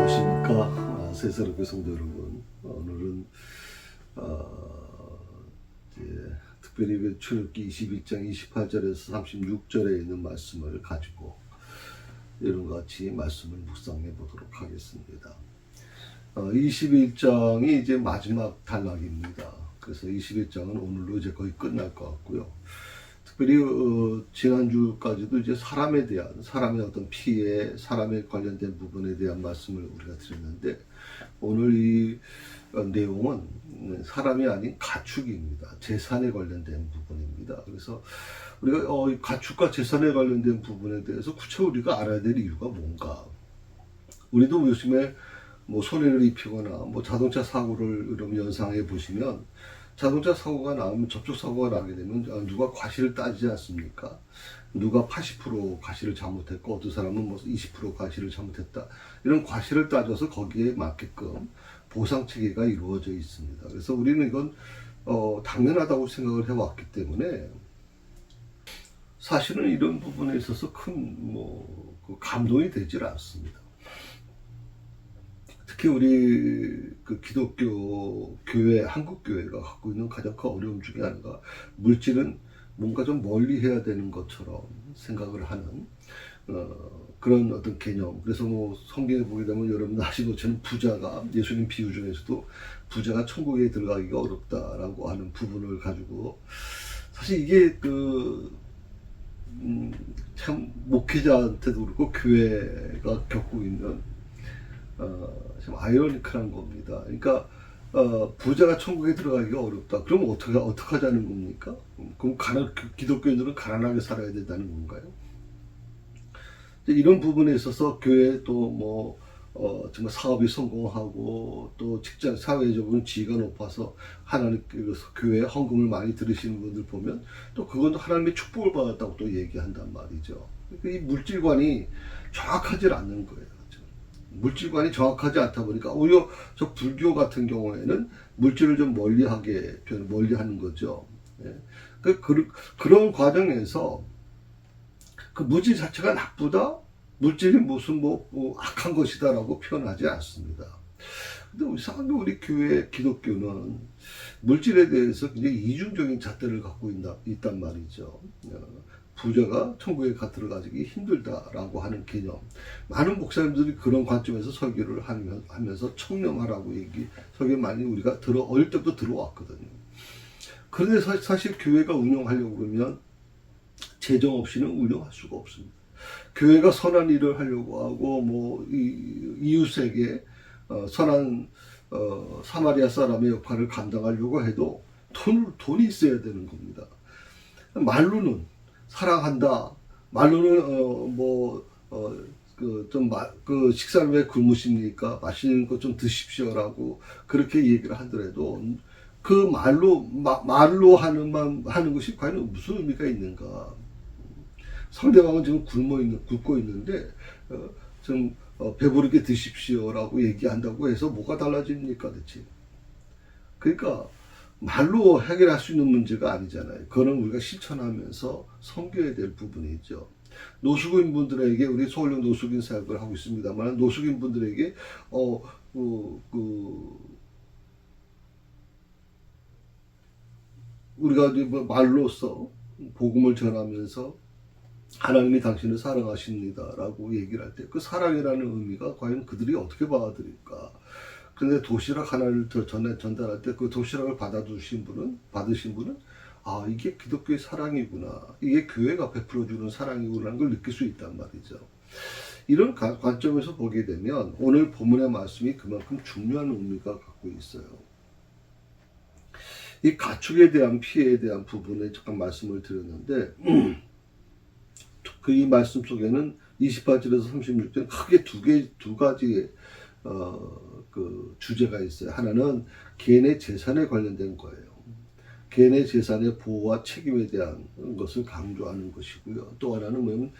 안녕하십니까. 새사랑교회 성도 여러분. 오늘은 특별히 출애굽기 21장 28절에서 36절에 있는 말씀을 가지고 이런과 같이 말씀을 묵상해 보도록 하겠습니다. 21장이 이제 마지막 단락입니다. 그래서 21장은 오늘로 이제 거의 끝날 것 같고요. 특별히 지난주까지도 이제 사람의 어떤 피해, 사람에 관련된 부분에 대한 말씀을 우리가 드렸는데, 오늘 이 내용은 사람이 아닌 가축입니다. 재산에 관련된 부분입니다. 그래서 우리가 가축과 재산에 관련된 부분에 대해서 구체적으로 우리가 알아야 될 이유가 뭔가. 우리도 요즘에 뭐 손해를 입히거나 뭐 자동차 사고를 이런 연상해 보시면, 자동차 사고가 나오면, 접촉사고가 나게 되면 누가 과실을 따지지 않습니까? 누가 80% 과실을 잘못했고 어떤 사람은 뭐 20% 과실을 잘못했다. 이런 과실을 따져서 거기에 맞게끔 보상체계가 이루어져 있습니다. 그래서 우리는 이건 당연하다고 생각을 해왔기 때문에 사실은 이런 부분에 있어서 큰 감동이 되질 않습니다. 특히 우리 기독교 교회, 한국 교회가 갖고 있는 가장 큰 어려움 중에 하나가, 물질은 뭔가 좀 멀리 해야 되는 것처럼 생각을 하는 그런 어떤 개념. 그래서 성경에 보게 되면 여러분 아시는 것처럼 부자가, 예수님 비유 중에서도 부자가 천국에 들어가기가 어렵다라고 하는 부분을 가지고, 사실 이게 참 목회자한테도 그렇고 교회가 겪고 있는 참 아이러니컬한 겁니다. 그러니까 부자가 천국에 들어가기가 어렵다. 그럼 어떻게 하자는 겁니까? 그럼 기독교인들은 가난하게 살아야 된다는 건가요? 이런 부분에 있어서 교회 또 정말 사업이 성공하고 또 직장 사회적으로 지위가 높아서 하나님 교회에 헌금을 많이 들으시는 분들 보면 또 그건 하나님의 축복을 받았다고 또 얘기한단 말이죠. 그러니까 이 물질관이 정확하지 않는 거예요. 물질관이 정확하지 않다 보니까 오히려 저 불교 같은 경우에는 물질을 좀 멀리하는 거죠. 예. 그런 과정에서 그 물질 자체가 나쁘다, 물질이 무슨 악한 것이다라고 표현하지 않습니다. 근데 이상하게 우리 교회 기독교는 물질에 대해서 굉장히 이중적인 잣대를 갖고 있단 말이죠. 부자가 천국에 들어가기 힘들다라고 하는 개념. 많은 목사님들이 그런 관점에서 설교를 하면서 청렴하라고 설교 많이 우리가 어릴 때부터 들어왔거든요. 그런데 사실 교회가 운영하려고 그러면 재정 없이는 운영할 수가 없습니다. 교회가 선한 일을 하려고 하고 이웃에게 선한 사마리아 사람의 역할을 감당하려고 해도 돈이 있어야 되는 겁니다. 말로는 사랑한다, 말로는 식사를 왜 굶으십니까? 맛있는 것 좀 드십시오라고 그렇게 얘기를 하더라도 그 말로 하는 것이 과연 무슨 의미가 있는가? 상대방은 지금 굶고 있는데 좀 배부르게 드십시오라고 얘기한다고 해서 뭐가 달라집니까, 대체? 그러니까 말로 해결할 수 있는 문제가 아니잖아요. 그거는 우리가 실천하면서 섬겨야 될 부분이죠. 노숙인 분들에게, 우리 서울역 노숙인 사역을 하고 있습니다만, 노숙인 분들에게 우리가 말로써 복음을 전하면서 하나님이 당신을 사랑하십니다라고 얘기를 할 때 그 사랑이라는 의미가 과연 그들이 어떻게 받아들일까? 근데 도시락 하나를 전달할 때 그 도시락을 받으신 분은 이게 기독교의 사랑이구나, 이게 교회가 베풀어주는 사랑이구나라는 걸 느낄 수 있단 말이죠. 이런 관점에서 보게 되면 오늘 본문의 말씀이 그만큼 중요한 의미가 갖고 있어요. 이 가축에 대한 피해에 대한 부분에 잠깐 말씀을 드렸는데, 이 말씀 속에는 28절에서 36절 크게 두 가지의 주제가 있어요. 하나는 개인의 재산에 관련된 거예요. 개인의 재산의 보호와 책임에 대한 것을 강조하는 것이고요. 또 하나는 뭐냐면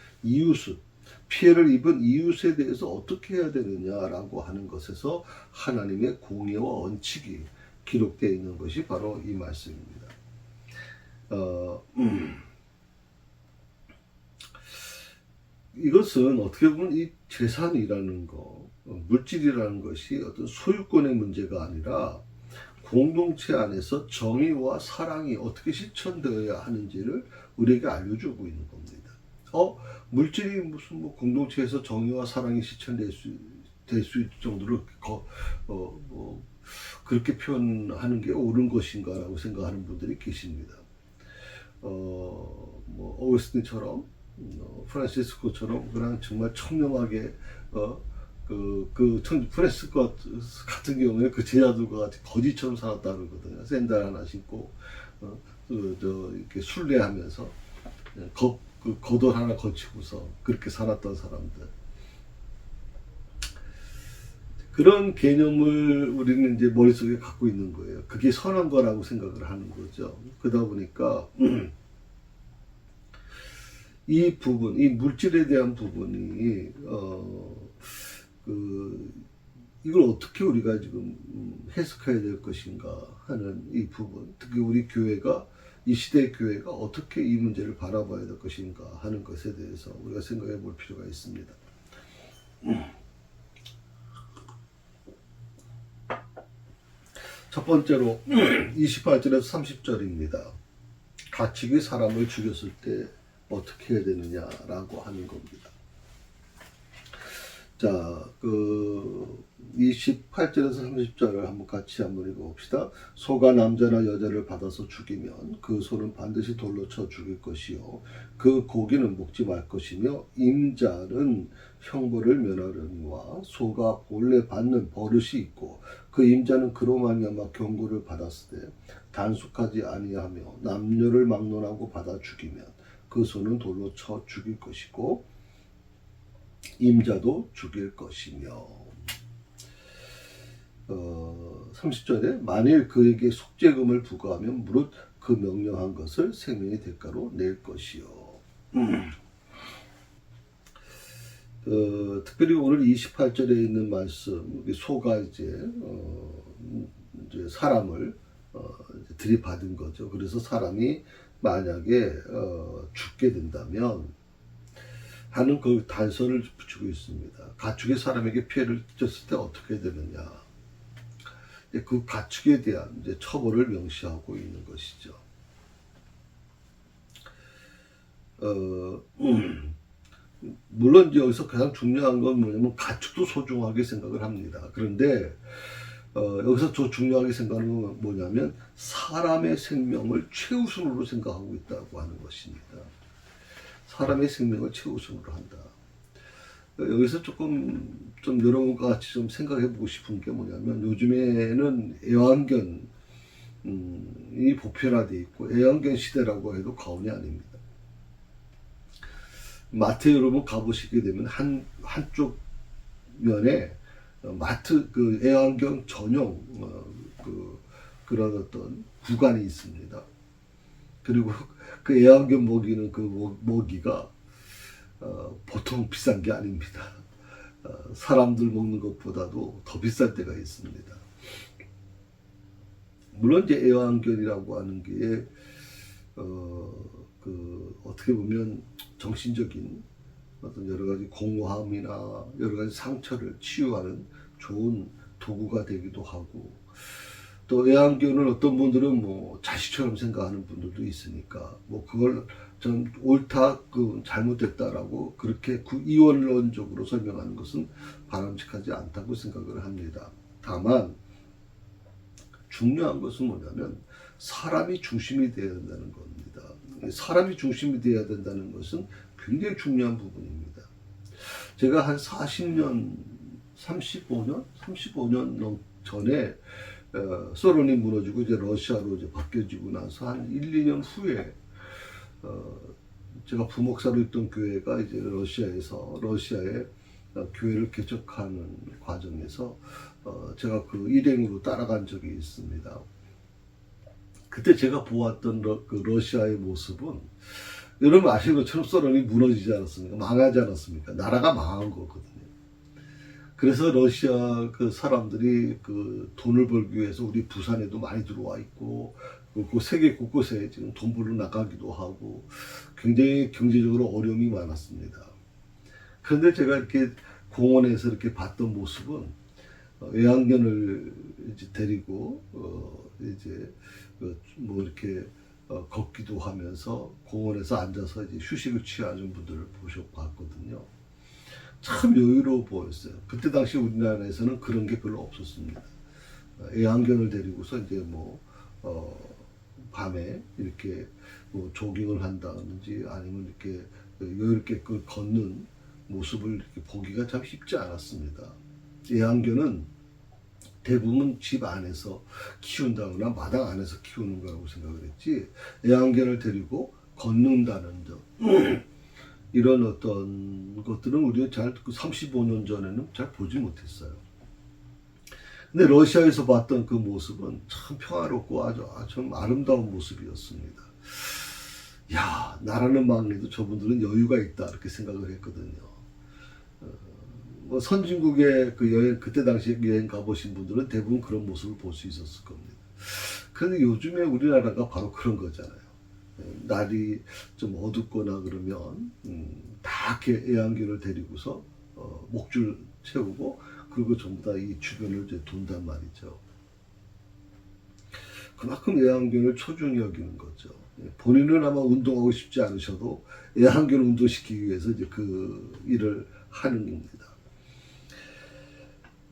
피해를 입은 이웃에 대해서 어떻게 해야 되느냐라고 하는 것에서 하나님의 공의와 원칙이 기록되어 있는 것이 바로 이 말씀입니다. 이것은 어떻게 보면 이 재산이라는 거, 물질이라는 것이 어떤 소유권의 문제가 아니라 공동체 안에서 정의와 사랑이 어떻게 실천되어야 하는지를 우리에게 알려주고 있는 겁니다. 물질이 무슨 뭐 공동체에서 정의와 사랑이 실천될 수 있을 정도로 그렇게 표현하는 게 옳은 것인가라고 생각하는 분들이 계십니다. 뭐 오거스틴처럼 프란시스코처럼 그냥 정말 청렴하게 프란시스코 같은 경우에 그 제자들과 같이 거지처럼 살았다 그러거든요. 샌들 하나 신고 이렇게 순례하면서 겉옷 하나 걸치고서 그렇게 살았던 사람들. 그런 개념을 우리는 이제 머릿속에 갖고 있는 거예요. 그게 선한 거라고 생각을 하는 거죠. 그러다 보니까 이 부분, 이 물질에 대한 부분이 이걸 어떻게 우리가 지금 해석해야 될 것인가 하는 이 부분, 특히 우리 교회가 이 시대의 교회가 어떻게 이 문제를 바라봐야 될 것인가 하는 것에 대해서 우리가 생각해 볼 필요가 있습니다. 첫 번째로 28절에서 30절입니다. 가축이 사람을 죽였을 때 어떻게 해야 되느냐라고 하는 겁니다. 자, 28절에서 30절을 같이 한번 읽어봅시다. 소가 남자나 여자를 받아서 죽이면 그 소는 반드시 돌로 쳐 죽일 것이요 그 고기는 먹지 말 것이며 임자는 형벌을 면하려니와 소가 본래 받는 버릇이 있고 그 임자는 그로 말미암아 경고를 받았을 때 단속하지 아니하며 남녀를 막론하고 받아 죽이면 그 소는 돌로 쳐 죽일 것이고 임자도 죽일 것이며 30절에 만일 그에게 속죄금을 부과하면 무릇 그 명령한 것을 생명의 대가로 낼 것이요. 특별히 오늘 28절에 있는 말씀, 소가 이제 사람을 들이받은 거죠. 그래서 사람이 만약에 죽게 된다면 하는 그 단서를 붙이고 있습니다. 가축이 사람에게 피해를 끼쳤을 때 어떻게 되느냐. 그 가축에 대한 이제 처벌을 명시하고 있는 것이죠. 물론 이제 여기서 가장 중요한 건 뭐냐면 가축도 소중하게 생각을 합니다. 그런데 여기서 더 중요하게 생각하는 건 뭐냐면 사람의 생명을 최우선으로 생각하고 있다고 하는 것입니다. 사람의 생명을 최우선으로 한다. 여기서 조금 좀 여러분과 같이 좀 생각해 보고 싶은 게 뭐냐면 요즘에는 애완견이 보편화되어 있고 애완견 시대라고 해도 과언이 아닙니다. 마트에 여러분 가보시게 되면 한쪽 면에 마트 그 애완견 전용 그런 어떤 구간이 있습니다. 그리고 그 애완견 먹이는 그 먹이가 보통 비싼 게 아닙니다. 사람들 먹는 것보다도 더 비쌀 때가 있습니다. 물론 이제 애완견이라고 하는 게 어떻게 보면 정신적인 어떤 여러 가지 공허함이나 여러 가지 상처를 치유하는 좋은 도구가 되기도 하고, 또 애완견을 어떤 분들은 뭐 자식처럼 생각하는 분들도 있으니까 뭐 그걸 전 옳다, 잘못됐다라고 그렇게 이원론적으로 설명하는 것은 바람직하지 않다고 생각을 합니다. 다만 중요한 것은 뭐냐면 사람이 중심이 되어야 된다는 겁니다. 사람이 중심이 되어야 된다는 것은 굉장히 중요한 부분입니다. 제가 한 40년, 35년 전에 소련이 무너지고 이제 러시아로 이제 바뀌어지고 나서 한 1, 2년 후에 제가 부목사로 있던 교회가 이제 러시아에 교회를 개척하는 과정에서 제가 그 일행으로 따라간 적이 있습니다. 그때 제가 보았던 그 러시아의 모습은 여러분 아시는 것처럼 소련이 무너지지 않았습니까? 망하지 않았습니까? 나라가 망한 거거든요. 그래서 러시아 그 사람들이 그 돈을 벌기 위해서 우리 부산에도 많이 들어와 있고, 그 세계 곳곳에 지금 돈 벌러 나가기도 하고, 굉장히 경제적으로 어려움이 많았습니다. 그런데 제가 이렇게 공원에서 이렇게 봤던 모습은 애완견을 이제 데리고 이제 뭐 이렇게 걷기도 하면서 공원에서 앉아서 이제 휴식을 취하는 분들을 봤거든요. 참 여유로워 보였어요. 그때 당시 우리나라에서는 그런 게 별로 없었습니다. 애완견을 데리고서 이제 뭐 밤에 이렇게 뭐 조깅을 한다든지 아니면 이렇게 여유롭게 걷는 모습을 이렇게 보기가 참 쉽지 않았습니다. 애완견은 대부분 집 안에서 키운다거나 마당 안에서 키우는 거라고 생각을 했지, 애완견을 데리고 걷는다는 점 이런 어떤 것들은 우리가 잘 35년 전에는 잘 보지 못했어요. 근데 러시아에서 봤던 그 모습은 참 평화롭고 아주 아름다운 모습이었습니다. 야, 나라는 망해도 저분들은 여유가 있다 이렇게 생각을 했거든요. 뭐 선진국에 그 여행, 그때 당시에 여행 가보신 분들은 대부분 그런 모습을 볼 수 있었을 겁니다. 그런데 요즘에 우리나라가 바로 그런 거잖아요. 날이 좀 어둡거나 그러면 다 이렇게 애완견을 데리고서 목줄 채우고 그리고 전부 다 이 주변을 이제 돈단 말이죠. 그만큼 애완견을 소중히 여기는 거죠. 본인은 아마 운동하고 싶지 않으셔도 애완견을 운동시키기 위해서 이제 그 일을 하는 겁니다.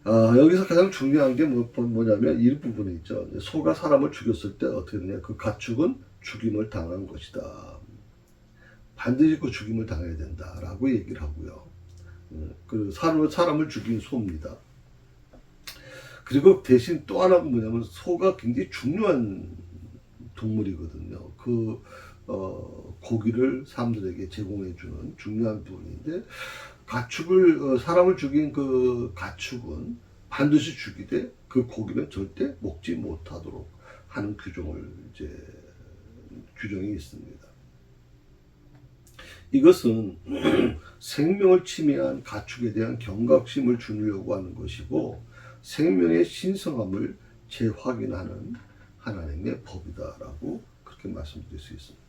여기서 가장 중요한 게 뭐냐면 이 부분이 있죠. 소가 사람을 죽였을 때 어떻게 되냐. 그 가축은 죽임을 당한 것이다. 반드시 그 죽임을 당해야 된다라고 얘기를 하고요. 그 사람을 죽인 소입니다. 그리고 대신 또 하나가 뭐냐면 소가 굉장히 중요한 동물이거든요. 그 고기를 사람들에게 제공해주는 중요한 부분인데, 가축을 사람을 죽인 그 가축은 반드시 죽이되 그 고기는 절대 먹지 못하도록 하는 규정이 있습니다. 이것은 생명을 침해한 가축에 대한 경각심을 주려고 하는 것이고, 생명의 신성함을 재확인하는 하나님의 법이다라고 그렇게 말씀드릴 수 있습니다.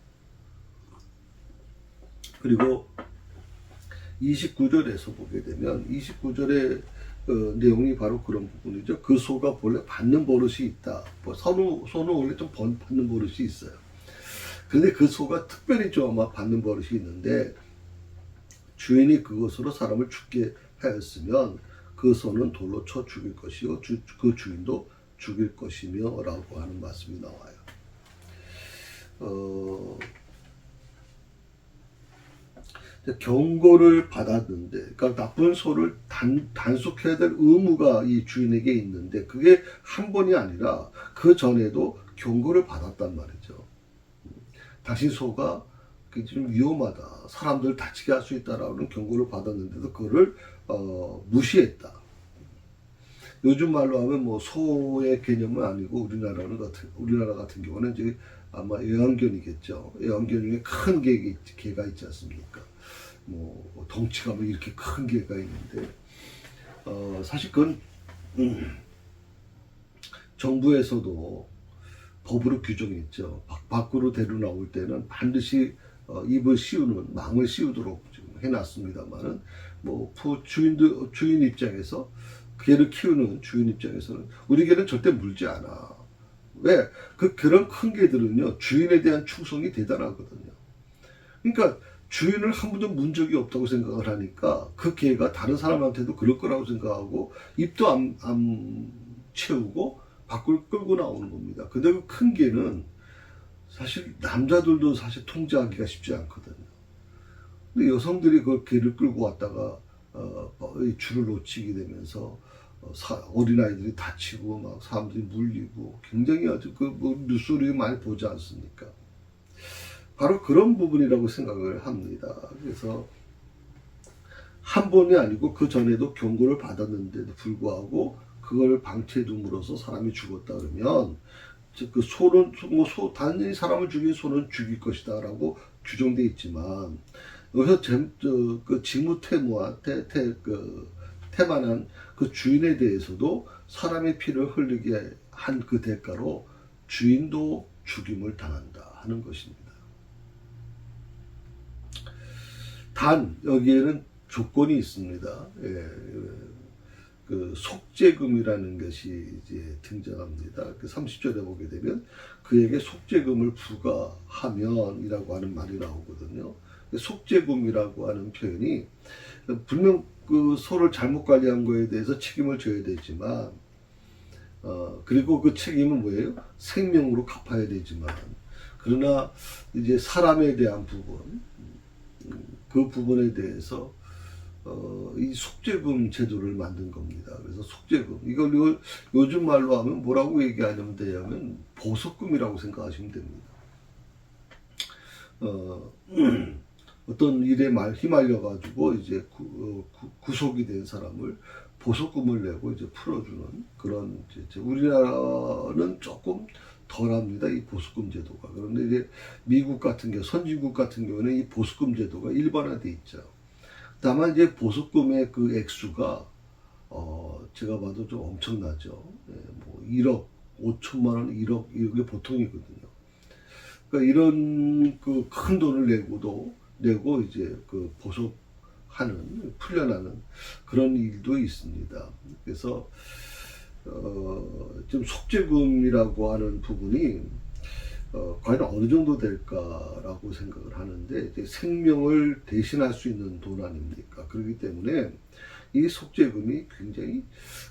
그리고 29절에서 보게 되면 29절의 내용이 바로 그런 부분이죠. 그 소가 본래 받는 버릇이 있다. 소는 원래 좀 받는 버릇이 있어요. 근데 그 소가 특별히 좀 아마 받는 버릇이 있는데, 주인이 그것으로 사람을 죽게 하였으면 그 소는 돌로 쳐 죽일 것이요 그 주인도 죽일 것이며 라고 하는 말씀이 나와요. 경고를 받았는데, 그러니까 나쁜 소를 단속해야 될 의무가 이 주인에게 있는데, 그게 한 번이 아니라 그 전에도 경고를 받았단 말이죠. 당신 소가 좀 위험하다, 사람들 다치게 할 수 있다라는 경고를 받았는데도 그거를 무시했다. 요즘 말로 하면 뭐 소의 개념은 아니고 우리나라 같은 경우는 이제 아마 애완견이겠죠. 애완견 중에 큰 개가 있지 않습니까? 뭐 덩치가 뭐 이렇게 큰 개가 있는데, 사실 그건 정부에서도 법으로 규정했죠. 밖으로 데려 나올 때는 반드시 망을 씌우도록 지금 해놨습니다만은, 뭐 주인 입장에서, 개를 키우는 주인 입장에서는 우리 개는 절대 물지 않아. 왜? 그런 큰 개들은요, 주인에 대한 충성이 대단하거든요. 그러니까 주인을 한 번도 문 적이 없다고 생각을 하니까 그 개가 다른 사람한테도 그럴 거라고 생각하고 입도 안 채우고 밖으로 끌고 나오는 겁니다. 근데 그 큰 개는 사실 남자들도 사실 통제하기가 쉽지 않거든요. 근데 여성들이 그 개를 끌고 왔다가 줄을 놓치게 되면서 어린아이들이 다치고 막 사람들이 물리고 굉장히 아주 뉴스를 많이 보지 않습니까? 바로 그런 부분이라고 생각을 합니다. 그래서 한 번이 아니고 그 전에도 경고를 받았는데도 불구하고 그걸 방치해둠으로써 사람이 죽었다 그러면, 그 소는 단지 사람을 죽인 소는 죽일 것이다라고 규정되어 있지만, 여기서 그 직무태무와 태만한 그 주인에 대해서도 사람의 피를 흘리게 한 그 대가로 주인도 죽임을 당한다 하는 것입니다. 단 여기에는 조건이 있습니다. 예, 그 속죄금이라는 것이 이제 등장합니다. 그 30절에 보게 되면 그에게 속죄금을 부과하면이라고 하는 말이 나오거든요. 속죄금이라고 하는 표현이 분명 그 소를 잘못 관리한 거에 대해서 책임을 져야 되지만, 그리고 그 책임은 뭐예요? 생명으로 갚아야 되지만, 그러나 이제 사람에 대한 부분, 그 부분에 대해서 이 속죄금 제도를 만든 겁니다. 그래서 속죄금, 이걸 요즘 말로 하면 뭐라고 얘기하냐면 되냐면 보석금이라고 생각하시면 됩니다. 어떤 일에 휘말려 가지고 이제 구속이 된 사람을 보석금을 내고 이제 풀어주는 그런, 이제 우리나라는 조금 덜합니다, 이 보석금 제도가. 그런데 이제 미국 같은 경우, 선진국 같은 경우는 이 보석금 제도가 일반화돼 있죠. 다만 이제 보석금의 그 액수가 제가 봐도 좀 엄청나죠. 예, 뭐 1억 5천만 원, 1억 이게 보통이거든요. 그러니까 이런 그 큰 돈을 내고 이제 그 보석하는, 풀려나는 그런 일도 있습니다. 그래서 좀 속죄금이라고 하는 부분이 과연 어느 정도 될까라고 생각을 하는데, 이제 생명을 대신할 수 있는 돈 아닙니까? 그렇기 때문에 이 속죄금이 굉장히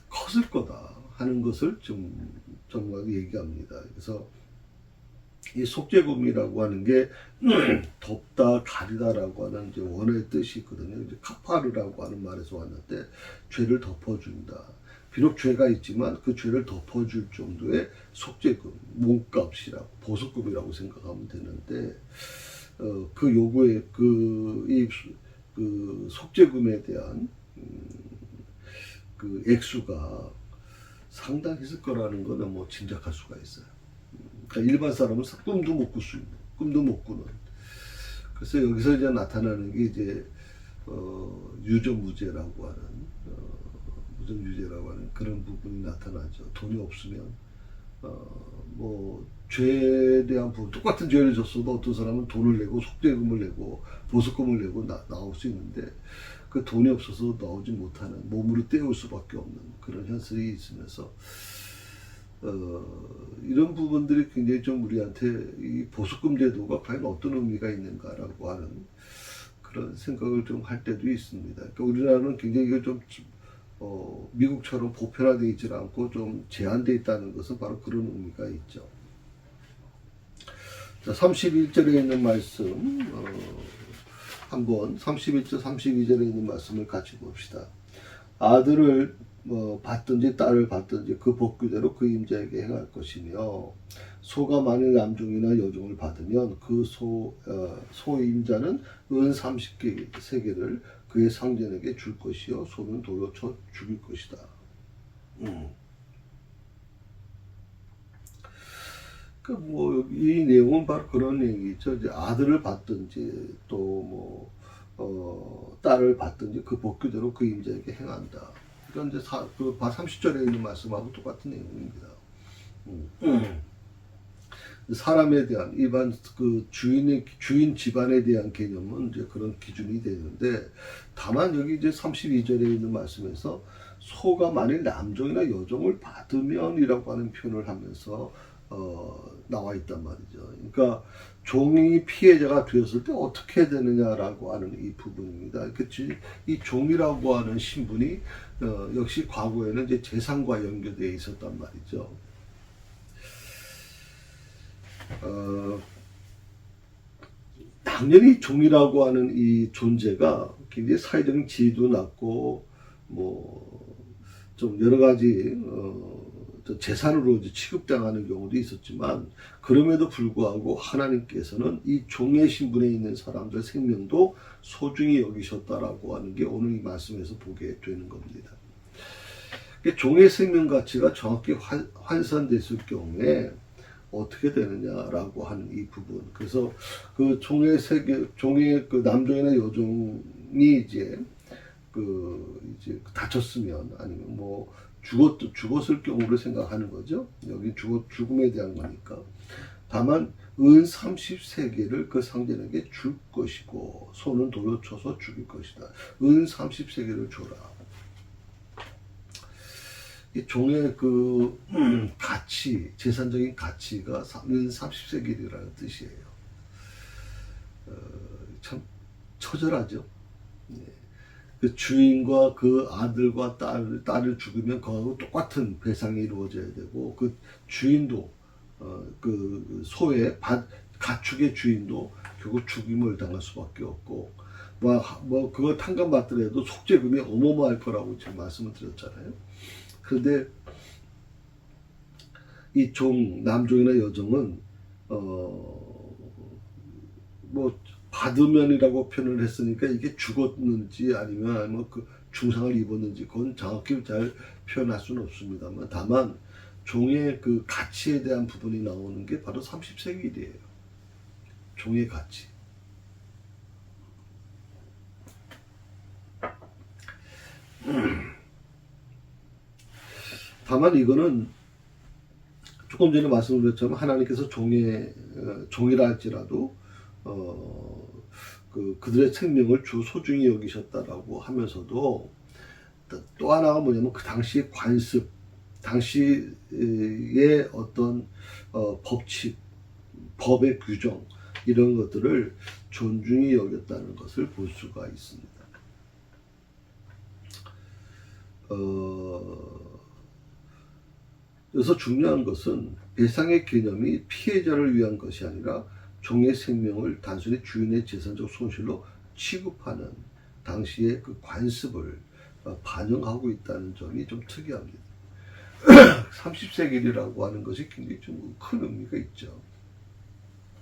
컸을 거다 하는 것을 좀 정말 얘기합니다. 그래서 이 속죄금이라고 하는 게 덮다, 가리다라고 하는 이제 원어의 뜻이 있거든요. 이제 카파르라고 하는 말에서 왔는데, 죄를 덮어준다. 비록 죄가 있지만 그 죄를 덮어줄 정도의 속죄금, 몸값이라고, 보석금이라고 생각하면 되는데, 그 요구의 그 속죄금에 대한 그 액수가 상당했을 거라는 거는 뭐 짐작할 수가 있어요. 그러니까 일반 사람은 꿈도 못 꿀 수 있는, 꿈도 못 꾸는. 그래서 여기서 이제 나타나는 게 이제 유전무죄라고 하는, 무전유죄라고 하는 그런 부분이 나타나죠. 돈이 없으면 뭐 죄에 대한 부분, 똑같은 죄를 졌어도 어떤 사람은 돈을 내고 속죄금을 내고 보석금을 내고 나올 수 있는데, 그 돈이 없어서 나오지 못하는, 몸으로 때울 수밖에 없는 그런 현실이 있으면서 이런 부분들이 굉장히 좀 우리한테 이 보석금 제도가 과연 어떤 의미가 있는가라고 하는 그런 생각을 좀 할 때도 있습니다. 그러니까 우리나라는 굉장히 이거 좀 미국처럼 보편화되어 있지 않고 좀 제한되어 있다는 것은 바로 그런 의미가 있죠. 자, 31절에 있는 말씀, 한번 31절, 32절에 있는 말씀을 같이 봅시다. 아들을 받든지 딸을 받든지 그 복규대로 그 임자에게 행할 것이며, 소가 만일 남종이나 여종을 받으면 그 소임자는 은 30세겔을 그의 상전에게 줄 것이요 소는 돌로 쳐 죽일 것이다. 그 뭐 이 내용은 바로 그런 얘기죠. 이제 아들을 받든지 또 뭐 딸을 받든지 그 복규대로 그 임자에게 행한다. 그러니까 이제 그 30절에 있는 말씀하고 똑같은 내용입니다. 사람에 대한 일반 그 주인 집안에 대한 개념은 이제 그런 기준이 되는데, 다만 여기 이제 32절에 있는 말씀에서 소가 만일 남종이나 여종을 받으면이라고 하는 표현을 하면서 나와 있단 말이죠. 그러니까 종이 피해자가 되었을 때 어떻게 해야 되느냐라고 하는 이 부분입니다. 이 종이라고 하는 신분이 역시 과거에는 이제 재산과 연결되어 있었단 말이죠. 당연히 종이라고 하는 이 존재가 굉장히 사회적인 지위도 낮고 뭐 좀 여러 가지 재산으로 취급당하는 경우도 있었지만, 그럼에도 불구하고 하나님께서는 이 종의 신분에 있는 사람들 생명도 소중히 여기셨다라고 하는 게 오늘 이 말씀에서 보게 되는 겁니다. 종의 생명 가치가 정확히 환산됐을 경우에 어떻게 되느냐라고 하는 이 부분. 그래서 그 종의 그 남종이나 여종이 이제 다쳤으면, 아니면 뭐 죽었을 경우를 생각하는 거죠. 여기 죽음에 대한 거니까. 다만 은 30세겔을 그 상전에게 줄 것이고 손은 돌로 쳐서 죽일 것이다. 은 30세겔을 줘라. 이 종의 그 가치, 재산적인 가치가 은 30세겔이라는 뜻이에요. 참 처절하죠. 그 주인과 그 아들과 딸을 죽이면 그하고 똑같은 배상이 이루어져야 되고, 그 주인도 그 소의 가축의 주인도 결국 죽임을 당할 수밖에 없고, 뭐 그걸 탕감받더라도 속죄금이 어마어마할 거라고 지금 말씀을 드렸잖아요. 그런데 이 남종이나 여종은 뭐 받으면이라고 표현을 했으니까 이게 죽었는지 아니면 그 중상을 입었는지 그건 정확히 잘 표현할 수는 없습니다만, 다만 종의 그 가치에 대한 부분이 나오는 게 바로 30세겔이에요. 종의 가치. 다만 이거는 조금 전에 말씀드렸지만 하나님께서 종이라 할지라도 그들의 생명을 주 소중히 여기셨다라고 하면서도, 또 하나가 뭐냐면 그 당시의 관습, 당시의 어떤 법칙, 법의 규정, 이런 것들을 존중히 여겼다는 것을 볼 수가 있습니다. 그래서 중요한 것은 배상의 개념이 피해자를 위한 것이 아니라 종의 생명을 단순히 주인의 재산적 손실로 취급하는 당시의 그 관습을 반영하고 있다는 점이 좀 특이합니다. 30세겔이라고 하는 것이 굉장히 좀 큰 의미가 있죠.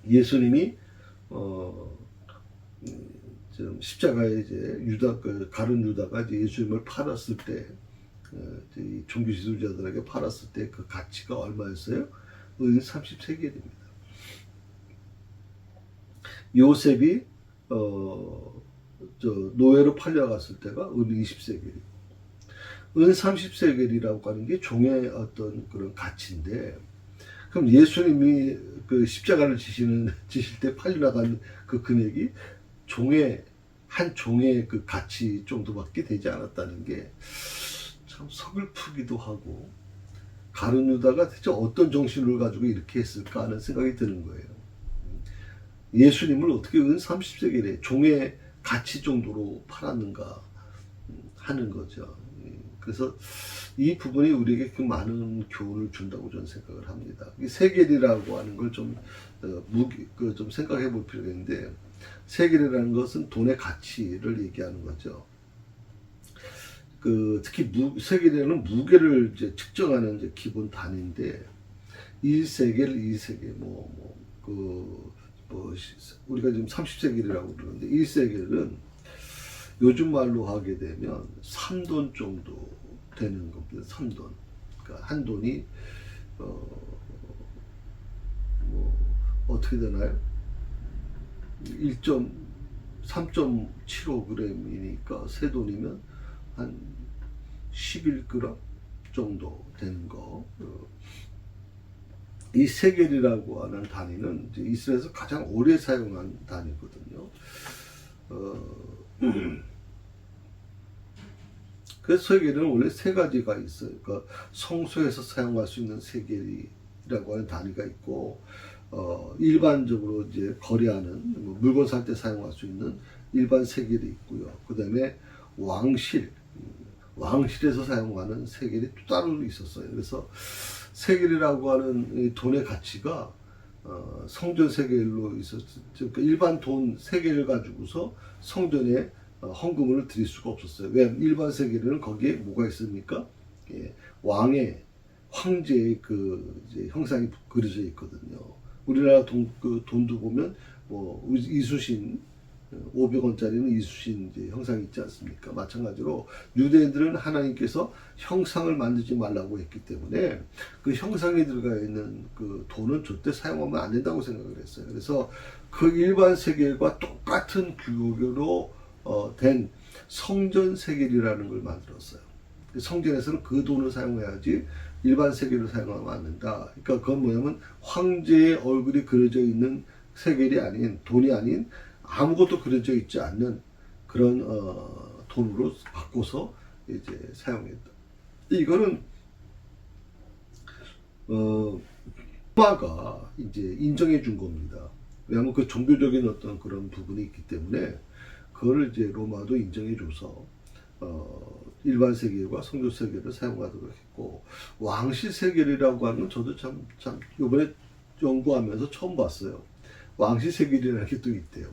예수님이 좀 십자가에 이제 가룟 유다가 이제 예수님을 팔았을 때, 종교 지도자들에게 팔았을 때 그 가치가 얼마였어요? 은 30세겔입니다. 요셉이 노예로 팔려갔을 때가 은 20세겔이고, 은 30세겔이라고 하는 게 종의 어떤 그런 가치인데, 그럼 예수님이 그 십자가를 지실 때 팔려나간 그 금액이 한 종의 그 가치 정도밖에 되지 않았다는 게 참 서글프기도 하고, 가룟 유다가 대체 어떤 정신을 가지고 이렇게 했을까 하는 생각이 드는 거예요. 예수님을 어떻게 은 30세겔에 종의 가치 정도로 팔았는가 하는 거죠. 그래서 이 부분이 우리에게 그 많은 교훈을 준다고 저는 생각을 합니다. 이 세겔이라고 하는 걸 좀 생각해 볼 필요가 있는데, 세겔이라는 것은 돈의 가치를 얘기하는 거죠. 특히 세겔에는 무게를 이제 측정하는 이제 기본 단위인데, 1세겔, 2세겔, 우리가 지금 30세겔이라고 그러는데, 1세겔은 요즘 말로 하게 되면 3돈 정도 되는 겁니다. 3돈. 그러니까 한 돈이 어떻게 되나요? 3.75g이니까 세 돈이면 한 11g 정도 되는 거. 이 세겔이라고 하는 단위는 이제 이스라엘에서 가장 오래 사용한 단위거든요. 그래서 세겔은 원래 세 가지가 있어요. 그러니까 성소에서 사용할 수 있는 세겔이라고 하는 단위가 있고, 일반적으로 이제 거래하는 물건 살 때 사용할 수 있는 일반 세겔이 있고요. 그 다음에 왕실에서 사용하는 세겔이 또 따로 있었어요. 그래서 세겔이라고 하는 이 돈의 가치가 성전 세겔로 있었죠. 그러니까 일반 돈 세겔을 가지고서 성전에 헌금을 드릴 수가 없었어요. 왜? 일반 세겔에는 거기에 뭐가 있습니까? 황제의 이제 형상이 그려져 있거든요. 우리나라 돈도 보면 이수신 500원짜리는 이수신 이제 형상이 있지 않습니까? 마찬가지로 유대인들은 하나님께서 형상을 만들지 말라고 했기 때문에 그 형상이 들어가 있는 그 돈은 절대 사용하면 안 된다고 생각을 했어요. 그래서 그 일반 세겔과 똑같은 규격으로 된 성전 세겔이라는 걸 만들었어요. 성전에서는 그 돈을 사용해야지 일반 세겔을 사용하면 안 된다. 그러니까 그건 뭐냐면 황제의 얼굴이 그려져 있는 세겔이 아닌, 돈이 아닌 아무것도 그려져 있지 않는 그런 돈으로 바꿔서 이제 사용했다. 이거는 로마가 이제 인정해 준 겁니다. 왜냐하면 그 종교적인 어떤 그런 부분이 있기 때문에 그거를 이제 로마도 인정해 줘서 일반 세겔과 성조 세겔을 사용하도록 했고, 왕실 세겔이라고 하는 건 저도 참 이번에 연구하면서 처음 봤어요. 왕실 세겔이라는 게 또 있대요.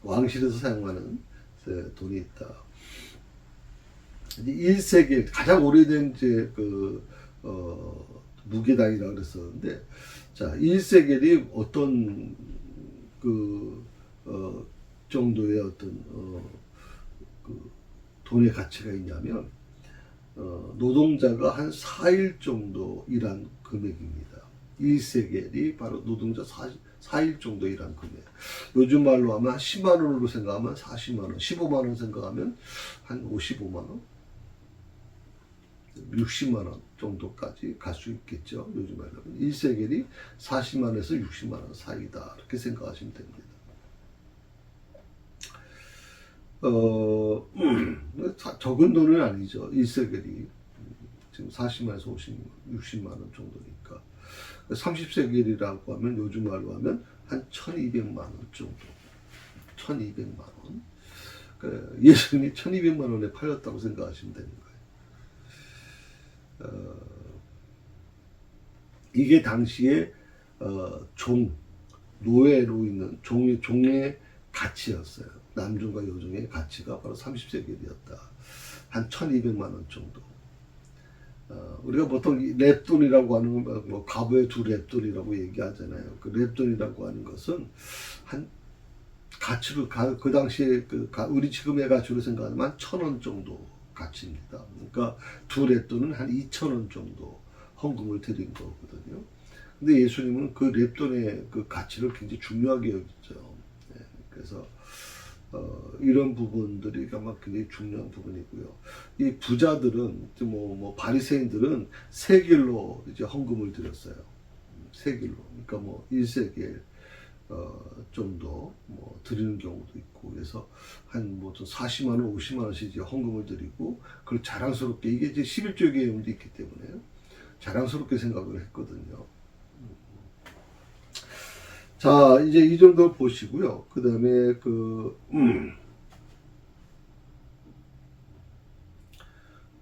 왕실에서 사용하는 돈이 있다. 1세겔 가장 오래된 이제 무게당이라고 그랬었는데, 자, 1세겔이 어떤 정도의 어떤 돈의 가치가 있냐면, 노동자가 한 4일 정도 일한 금액입니다. 1세겔이 바로 노동자 4일 정도 일한 금액. 요즘 말로 하면 한 10만 원으로 생각하면 40만 원, 15만 원 생각하면 한 55만 원, 60만 원 정도까지 갈 수 있겠죠. 요즘 말로 하면 1세겔이 40만 원에서 60만 원 사이다. 이렇게 생각하시면 됩니다. 적은 돈은 아니죠. 1세겔이 지금 40만에서 60만 원 정도니까. 30세겔이라고 하면 요즘 말로 하면 한 1200만 원 정도. 1200만 원. 예수님이 1200만 원에 팔렸다고 생각하시면 되는 거예요. 이게 당시에 노예로 있는 종의 가치였어요. 남종과 여종의 가치가 바로 30세겔이었다. 한 1200만 원 정도. 우리가 보통 랩돈이라고 하는 건 뭐 가부의 2랩돈이라고 얘기하잖아요. 그 랩돈이라고 하는 것은 한 가치로 그 당시에 우리 지금의 가치로 생각하면 한 1000원 정도 가치입니다. 그러니까 2랩돈은 한 2000원 정도 헌금을 드린 거거든요. 근데 예수님은 그 랩돈의 그 가치를 굉장히 중요하게 여기죠. 네, 그래서 이런 부분들이 아마 굉장히 중요한 부분이고요. 이 부자들은 뭐 바리새인들은 세겔로 이제 헌금을 드렸어요. 세겔로. 그러니까 뭐 1세겔 정도 뭐 드리는 경우도 있고, 그래서 한 뭐 40만 원, 50만 원씩 이제 헌금을 드리고, 그걸 자랑스럽게, 이게 이제 11조 개념도 있기 때문에 자랑스럽게 생각을 했거든요. 자, 이제 이 정도 보시고요. 그 다음에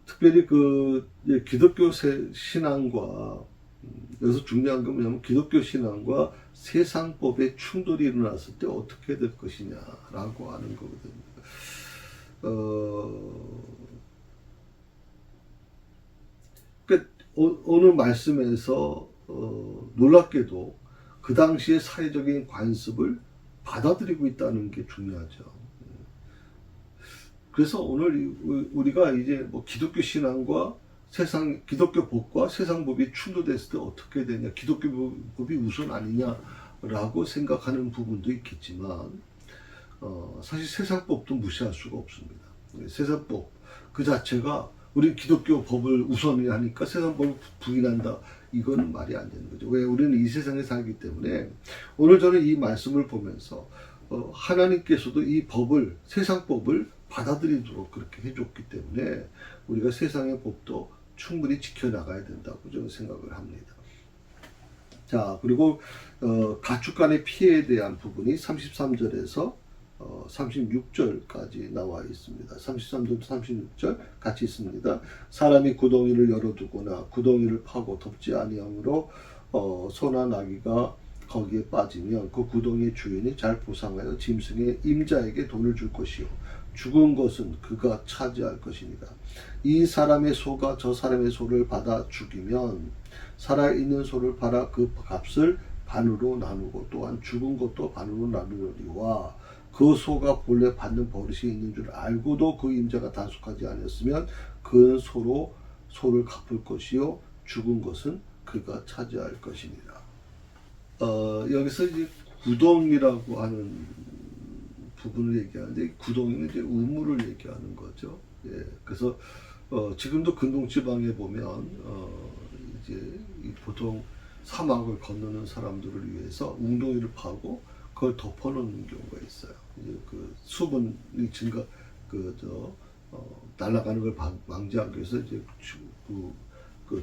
특별히 기독교 신앙과, 여기서 중요한 건 뭐냐면 기독교 신앙과 세상법의 충돌이 일어났을 때 어떻게 될 것이냐라고 하는 거거든요. 오늘 말씀에서 놀랍게도 그 당시의 사회적인 관습을 받아들이고 있다는 게 중요하죠. 그래서 오늘 우리가 이제 뭐 기독교 신앙과 기독교 법과 세상 법이 충돌됐을 때 어떻게 되냐, 기독교 법이 우선 아니냐라고 생각하는 부분도 있겠지만, 사실 세상 법도 무시할 수가 없습니다. 세상 법 그 자체가 우리 기독교 법을 우선이 하니까 세상 법을 부인한다. 이거는 말이 안 되는 거죠. 왜? 우리는 이 세상에 살기 때문에. 오늘 저는 이 말씀을 보면서 하나님께서도 이 법을, 세상 법을 받아들이도록 그렇게 해줬기 때문에 우리가 세상의 법도 충분히 지켜나가야 된다고 저는 생각을 합니다. 자, 그리고 가축 간의 피해에 대한 부분이 33절에서 36절까지 나와 있습니다. 33절, 36절 같이 있습니다. 사람이 구덩이를 열어두거나 구덩이를 파고 덮지 아니하므로 소나 나귀가 거기에 빠지면 그 구덩이의 주인이 잘 보상하여 짐승의 임자에게 돈을 줄 것이요 죽은 것은 그가 차지할 것입니다. 이 사람의 소가 저 사람의 소를 받아 죽이면 살아있는 소를 팔아 그 값을 반으로 나누고 또한 죽은 것도 반으로 나누려니와 그 소가 본래 받는 버릇이 있는 줄 알고도 그 임자가 단속하지 않았으면 그는 소를 갚을 것이요 죽은 것은 그가 차지할 것이니라. 여기서 이제 구덩이라고 하는 부분을 얘기하는데, 구덩이는 이제 우물을 얘기하는 거죠. 예, 그래서 지금도 근동지방에 보면 이제 보통 사막을 건너는 사람들을 위해서 웅덩이를 파고 그걸 덮어놓는 경우가 있어요. 이제 그 수분이 증가 날아가는 걸 방지하기 위해서 이제 그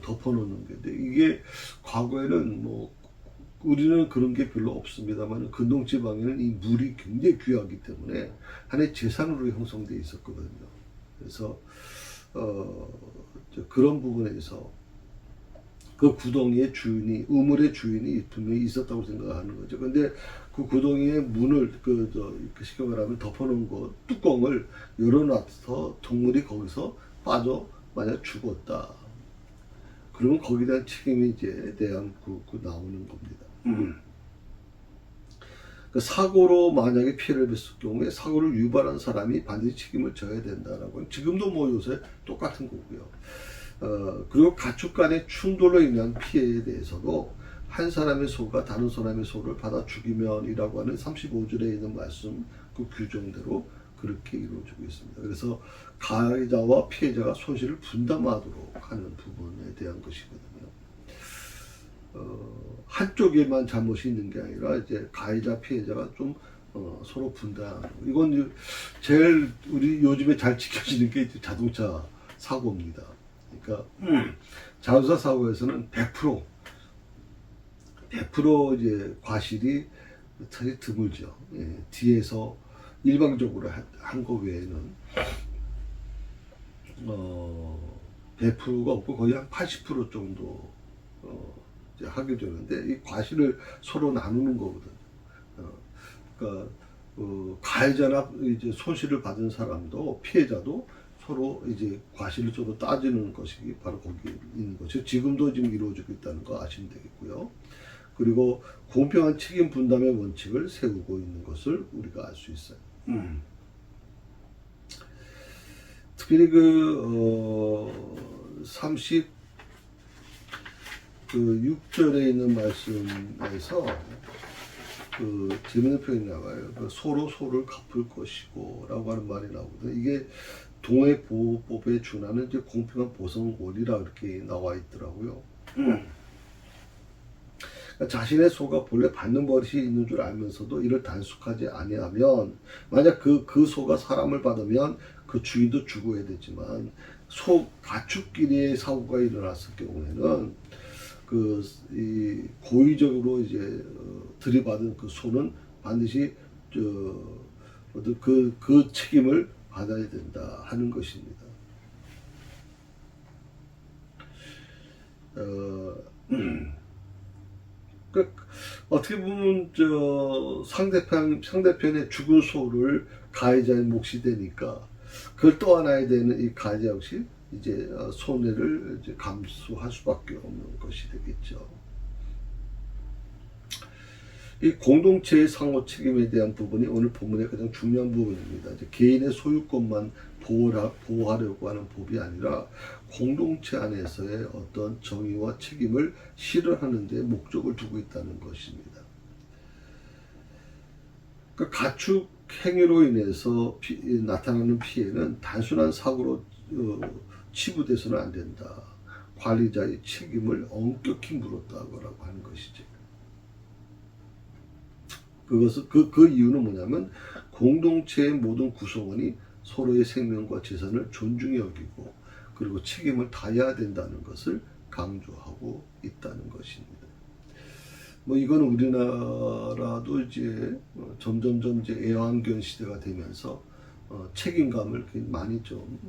덮어놓는 게. 근데 이게 과거에는 뭐 우리는 그런 게 별로 없습니다만 근동지방에는 이 물이 굉장히 귀하기 때문에 하나의 재산으로 형성되어 있었거든요. 그래서 그런 부분에서 그 구덩이의 주인이, 우물의 주인이 분명히 있었다고 생각하는 거죠. 근데 그 구덩이의 문을 쉽게 말하면 덮어놓은 거 뚜껑을 열어놔서 동물이 거기서 빠져 만약 죽었다. 그러면 거기에 대한 책임이 이제 나오는 겁니다. 그 사고로 만약에 피해를 봤을 경우에 사고를 유발한 사람이 반드시 책임을 져야 된다라고. 지금도 뭐 요새 똑같은 거고요. 그리고 가축 간의 충돌로 인한 피해에 대해서도 한 사람의 소가 다른 사람의 소를 받아 죽이면이라고 하는 35절에 있는 말씀 그 규정대로 그렇게 이루어지고 있습니다. 그래서 가해자와 피해자가 손실을 분담하도록 하는 부분에 대한 것이거든요. 한쪽에만 잘못이 있는 게 아니라 이제 가해자 피해자가 좀 서로 분담하는. 이건 제일 우리 요즘에 잘 지켜지는 게 자동차 사고입니다. 그러니까 자동차 사고에서는 100% 이제 과실이 사실 드물죠. 예, 뒤에서 일방적으로 한 거 외에는 100%가 없고 거의 한 80% 정도 이제 하게 되는데 이 과실을 서로 나누는 거거든요. 그러니까 가해자나 이제 손실을 받은 사람도 피해자도 서로 이제 과실을 서로 따지는 것이 바로 거기 있는 거죠. 지금도 지금 이루어지고 있다는 거 아시면 되겠고요. 그리고 공평한 책임 분담의 원칙을 세우고 있는 것을 우리가 알 수 있어요. 특별히 36절에 있는 말씀에서 재밌는 표현이 나와요. 소로 소를 갚을 것이고 라고 하는 말이 나오거든요. 이게 동해보호법에 준하는 이제 공평한 보상원이라 이렇게 나와 있더라고요. 그러니까 자신의 소가 본래 받는 버릇이 있는 줄 알면서도 이를 단속하지 아니하면, 만약 그 소가 사람을 받으면 그 주인도 죽어야 되지만 가축끼리의 사고가 일어났을 경우에는 고의적으로 이제 들이받은 그 소는 반드시 그 책임을 받아야 된다 하는 것입니다. 어떻게 보면 상대편의 죽은 소를 가해자의 몫이 되니까 그걸 떠안아야 되는 이 가해자 역시 이제 손해를 이제 감수할 수밖에 없는 것이 되겠죠. 이 공동체의 상호 책임에 대한 부분이 오늘 본문의 가장 중요한 부분입니다. 이제 개인의 소유권만 보호하려고 하는 법이 아니라 공동체 안에서의 어떤 정의와 책임을 실현하는 데 목적을 두고 있다는 것입니다. 그러니까 가축 행위로 인해서 나타나는 피해는 단순한 사고로 치부돼서는 안 된다. 관리자의 책임을 엄격히 물었다고 하는 것이죠. 그 이유는 뭐냐면 공동체의 모든 구성원이 서로의 생명과 재산을 존중히 여기고 그리고 책임을 다해야 된다는 것을 강조하고 있다는 것입니다. 뭐 이건 우리나라도 이제 점점점 이제 애완견 시대가 되면서 책임감을 많이 좀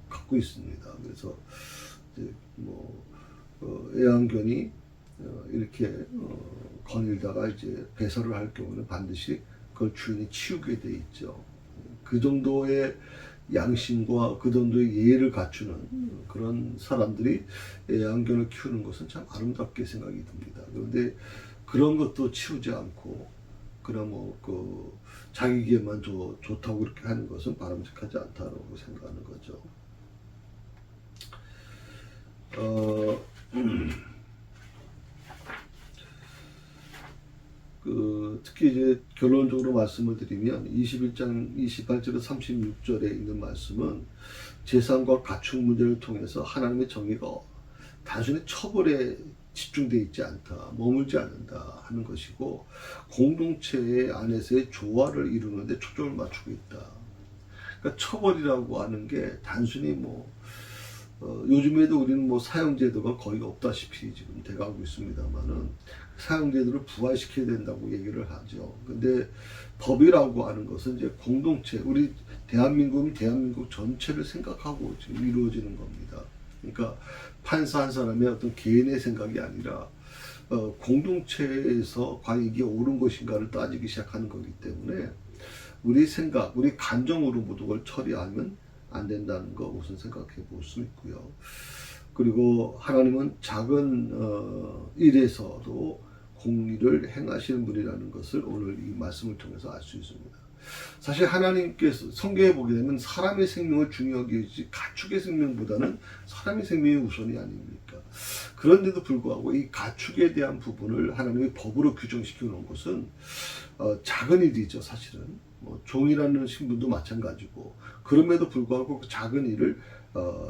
갖고 있습니다. 그래서 이제 애완견이 이렇게 거닐다가 이제 배설을 할 경우는 반드시 그걸 주인이 치우게 돼 있죠. 그 정도의 양심과 그 정도의 예의를 갖추는 그런 사람들이 애완견을 키우는 것은 참 아름답게 생각이 듭니다. 그런데 그런 것도 치우지 않고 그냥 자기에게만 좋다고 그렇게 하는 것은 바람직하지 않다고 생각하는 거죠. 특히 이제 결론적으로 말씀을 드리면 21장 28절에서 36절에 있는 말씀은 재산과 가축 문제를 통해서 하나님의 정의가 단순히 처벌에 집중되어 있지 않다, 머물지 않는다 하는 것이고, 공동체 안에서의 조화를 이루는 데 초점을 맞추고 있다. 그러니까 처벌이라고 하는 게 단순히 요즘에도 우리는 사형제도가 거의 없다시피 지금 돼가고 있습니다만은, 사형제도를 부활시켜야 된다고 얘기를 하죠. 근데 법이라고 하는 것은 이제 공동체, 우리 대한민국이 대한민국 전체를 생각하고 지금 이루어지는 겁니다. 그러니까 판사 한 사람의 어떤 개인의 생각이 아니라 공동체에서 과연 이게 옳은 것인가를 따지기 시작하는 거기 때문에, 우리 생각, 우리 감정으로 모든 걸 처리하면 안 된다는 거 우선 생각해 볼 수 있고요. 그리고 하나님은 작은 일에서도 공의를 행하시는 분이라는 것을 오늘 이 말씀을 통해서 알 수 있습니다. 사실 하나님께서 성경에 보게 되면 사람의 생명을 중요하게 여기지 가축의 생명보다는 사람의 생명이 우선이 아닙니까? 그런데도 불구하고 이 가축에 대한 부분을 하나님이 법으로 규정시켜 놓은 것은 작은 일이죠. 사실은 종이라는 신분도 마찬가지고, 그럼에도 불구하고 그 작은 일을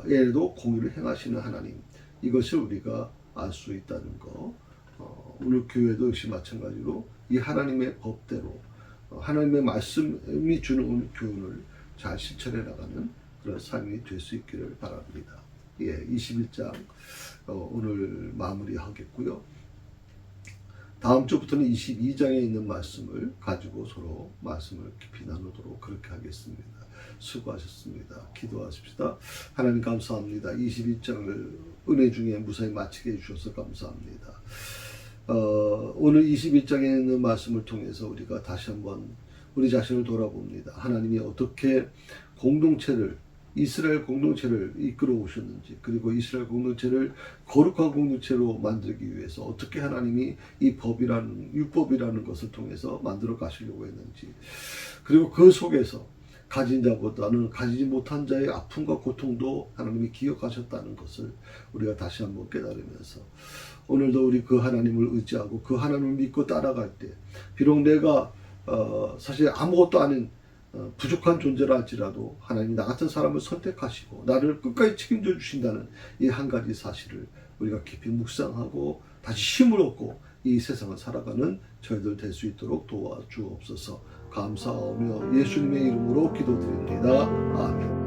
에도 공의를 행하시는 하나님, 이것을 우리가 알 수 있다는 거. 오늘 교회도 역시 마찬가지로 이 하나님의 법대로 하나님의 말씀이 주는 오늘 교훈을 잘 실천해 나가는 그런 삶이 될 수 있기를 바랍니다. 21장 오늘 마무리하겠고요. 다음 주부터는 22장에 있는 말씀을 가지고 서로 말씀을 깊이 나누도록 그렇게 하겠습니다. 수고하셨습니다. 기도하십시다. 하나님 감사합니다. 22장을 은혜 중에 무사히 마치게 해주셔서 감사합니다. 오늘 21장에 있는 말씀을 통해서 우리가 다시 한번 우리 자신을 돌아봅니다. 하나님이 어떻게 이스라엘 공동체를 이끌어 오셨는지, 그리고 이스라엘 공동체를 거룩한 공동체로 만들기 위해서 어떻게 하나님이 이 율법이라는 것을 통해서 만들어 가시려고 했는지, 그리고 그 속에서 가진 자보다는 가지지 못한 자의 아픔과 고통도 하나님이 기억하셨다는 것을 우리가 다시 한번 깨달으면서, 오늘도 우리 그 하나님을 의지하고 그 하나님을 믿고 따라갈 때, 비록 내가 사실 아무것도 아닌 부족한 존재라 할지라도 하나님이 나 같은 사람을 선택하시고 나를 끝까지 책임져 주신다는 이 한 가지 사실을 우리가 깊이 묵상하고 다시 힘을 얻고 이 세상을 살아가는 저희들 될 수 있도록 도와주옵소서. 감사하며 예수님의 이름으로 기도드립니다. 아멘.